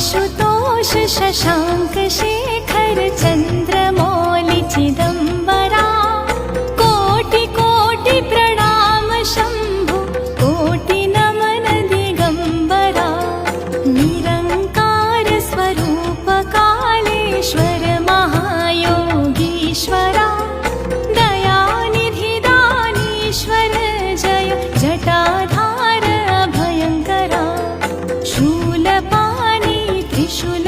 आशुतोष शशाङ्क शेखर चन्द्रमौलि चिदम्बरा कोटि कोटि प्रणाम शम्भो कोटि नमन दिगम्बरा निरङ्कार स्वरूप कालेश्वर महायोगीश्वरा दयानिधि दानीश्वर जय जटाधार अभयङ्करा शूलपाणि त्रिशूल